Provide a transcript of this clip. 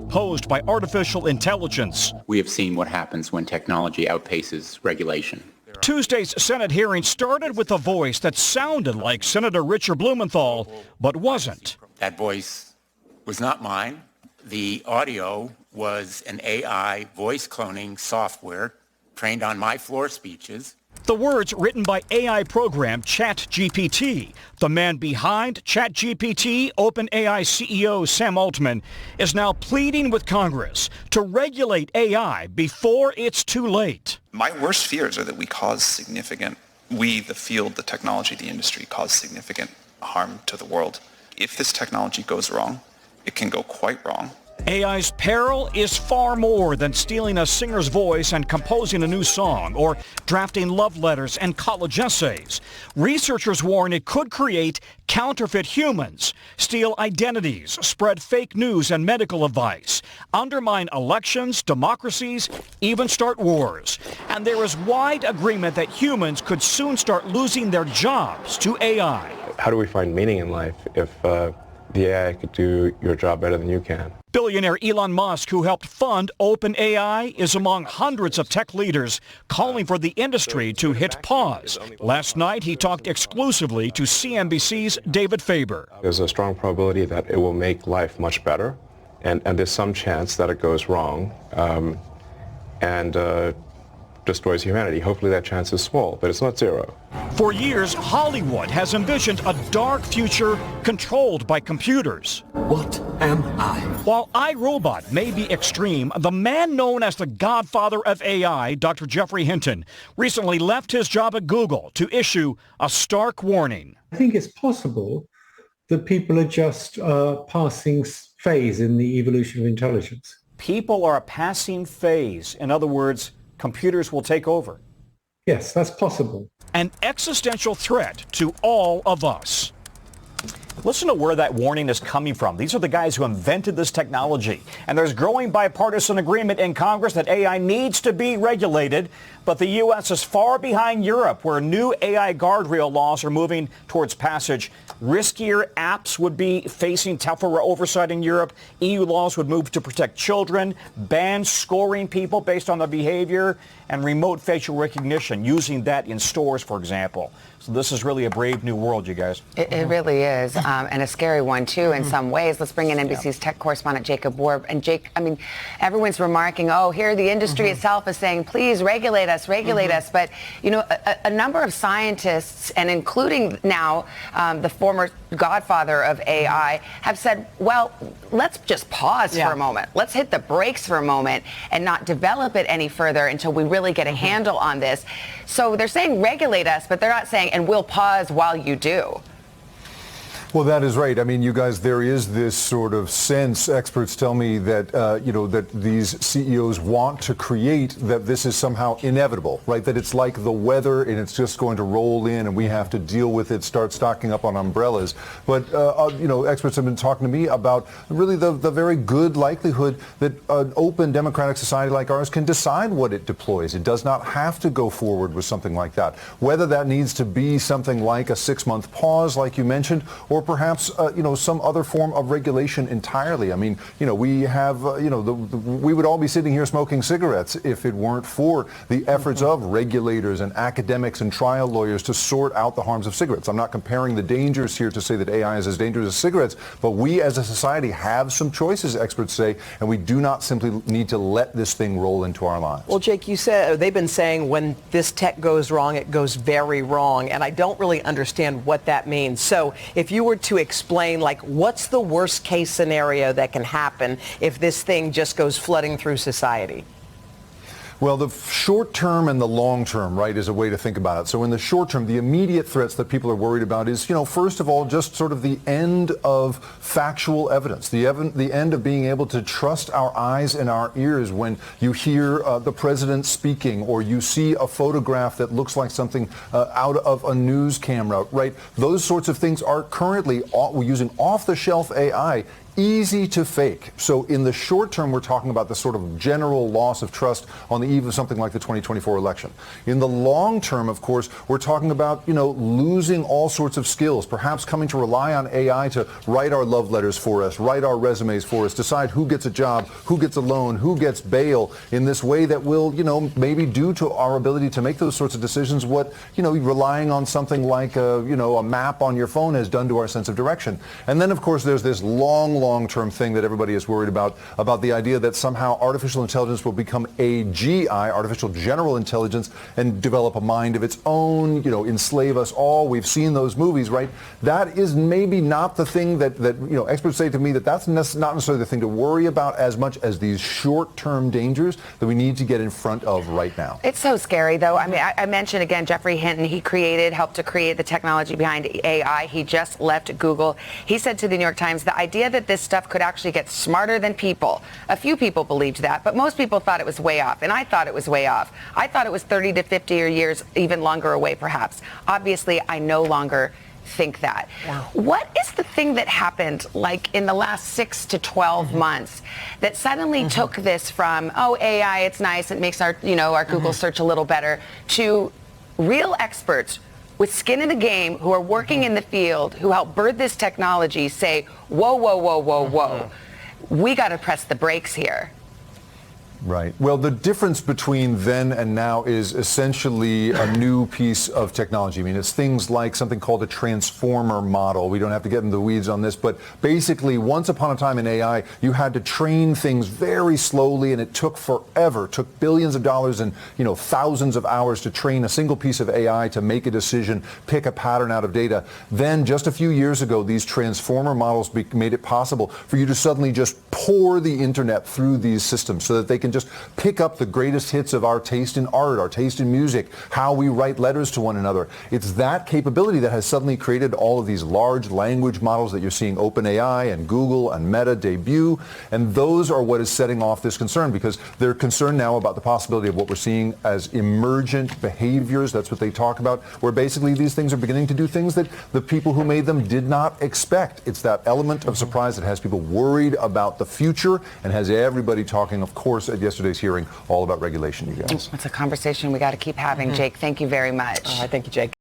posed by artificial intelligence. We have seen what happens when technology outpaces regulation. Tuesday's Senate hearing started with a voice that sounded like Senator Richard Blumenthal, but wasn't. That voice was not mine. The audio was an AI voice cloning software trained on my floor speeches. The words written by AI program ChatGPT. The man behind ChatGPT, OpenAI CEO Sam Altman, is now pleading with Congress to regulate AI before it's too late. My worst fears are that we, the field, the technology, the industry, cause significant harm to the world. If this technology goes wrong, it can go quite wrong. AI's peril is far more than stealing a singer's voice and composing a new song or drafting love letters and college essays. Researchers warn it could create counterfeit humans, steal identities, spread fake news and medical advice, undermine elections, democracies, even start wars. And there is wide agreement that humans could soon start losing their jobs to AI. How do we find meaning in life if the AI could do your job better than you can? Billionaire Elon Musk, who helped fund OpenAI, is among hundreds of tech leaders calling for the industry to hit pause. Last night, he talked exclusively to CNBC's David Faber. There's a strong probability that it will make life much better, and there's some chance that it goes wrong and destroys humanity. Hopefully that chance is small, but it's not zero. For years, Hollywood has envisioned a dark future controlled by computers. What am I? While iRobot may be extreme, the man known as the godfather of AI, Dr. Jeffrey Hinton, recently left his job at Google to issue a stark warning. I think it's possible that people are just passing phase in the evolution of intelligence. People are a passing phase. In other words, computers will take over. Yes, that's possible. An existential threat to all of us. Listen to where that warning is coming from. These are the guys who invented this technology. And there's growing bipartisan agreement in Congress that AI needs to be regulated. But the U.S. is far behind Europe, where new AI guardrail laws are moving towards passage. Riskier apps would be facing tougher oversight in Europe. EU laws would move to protect children, ban scoring people based on their behavior, and remote facial recognition, using that in stores, for example. So this is really a brave new world, you guys. It really is, and a scary one, too, in some ways. Let's bring in NBC's tech correspondent, Jacob Warb. And Jake, I mean, everyone's remarking, oh, here the industry itself is saying, please regulate us. But, you know, a number of scientists, and including now the former godfather of AI, have said, well, let's just pause for a moment. Let's hit the brakes for a moment and not develop it any further until we really get a handle on this. So they're saying regulate us, but they're not saying, and we'll pause while you do. Well, that is right. I mean, you guys, there is this sort of sense, experts tell me that, that these CEOs want to create that this is somehow inevitable, right? That it's like the weather and it's just going to roll in and we have to deal with it, start stocking up on umbrellas. But, experts have been talking to me about really the very good likelihood that an open democratic society like ours can decide what it deploys. It does not have to go forward with something like that. Whether that needs to be something like a 6-month pause, like you mentioned, or perhaps, some other form of regulation entirely. I mean, we have, we would all be sitting here smoking cigarettes if it weren't for the efforts of regulators and academics and trial lawyers to sort out the harms of cigarettes. I'm not comparing the dangers here to say that AI is as dangerous as cigarettes, but we as a society have some choices, experts say, and we do not simply need to let this thing roll into our lives. Well, Jake, you said they've been saying when this tech goes wrong, it goes very wrong, and I don't really understand what that means. So if you were to explain, what's the worst case scenario that can happen if this thing just goes flooding through society? Well, the short term and the long term, right, is a way to think about it. So in the short term, the immediate threats that people are worried about is, first of all, just sort of the end of factual evidence, the end of being able to trust our eyes and our ears when you hear the president speaking or you see a photograph that looks like something out of a news camera, right? Those sorts of things are currently using off-the-shelf AI easy to fake. So in the short term, we're talking about the sort of general loss of trust on the eve of something like the 2024 election. In the long term, of course, we're talking about, losing all sorts of skills, perhaps coming to rely on AI to write our love letters for us, write our resumes for us, decide who gets a job, who gets a loan, who gets bail in this way that will, maybe due to our ability to make those sorts of decisions, what, relying on something like a map on your phone has done to our sense of direction. And then, of course, there's this long-term thing that everybody is worried about the idea that somehow artificial intelligence will become AGI, artificial general intelligence, and develop a mind of its own, enslave us all. We've seen those movies, right? That is maybe not the thing that experts say to me that's not necessarily the thing to worry about as much as these short-term dangers that we need to get in front of right now. It's so scary, though. I mean, I mentioned again, Jeffrey Hinton, he helped to create the technology behind AI. He just left Google. He said to the New York Times, the idea that this stuff could actually get smarter than people. A few people believed that, but most people thought it was way off. And I thought it was way off. I thought it was 30 to 50 years, even longer away, perhaps. Obviously, I no longer think that. Wow. What is the thing that happened like in the last 6 to 12 months that suddenly took this from, AI, it's nice, it makes our Google search a little better, to real experts with skin in the game who are working in the field, who help birth this technology, say, whoa. We got to press the brakes here. Right. Well, the difference between then and now is essentially a new piece of technology. I mean, it's things like something called a transformer model. We don't have to get into the weeds on this, but basically, once upon a time in AI, you had to train things very slowly, and it took forever. It took billions of dollars and, thousands of hours to train a single piece of AI to make a decision, pick a pattern out of data. Then, just a few years ago, these transformer models made it possible for you to suddenly just pour the internet through these systems so that they can just pick up the greatest hits of our taste in art, our taste in music, how we write letters to one another. It's that capability that has suddenly created all of these large language models that you're seeing OpenAI and Google and Meta debut. And those are what is setting off this concern, because they're concerned now about the possibility of what we're seeing as emergent behaviors. That's what they talk about, where basically these things are beginning to do things that the people who made them did not expect. It's that element of surprise that has people worried about the future and has everybody talking, of course, at yesterday's hearing all about regulation, you guys. It's a conversation we got to keep having. Jake, thank you very much. Thank you, Jake.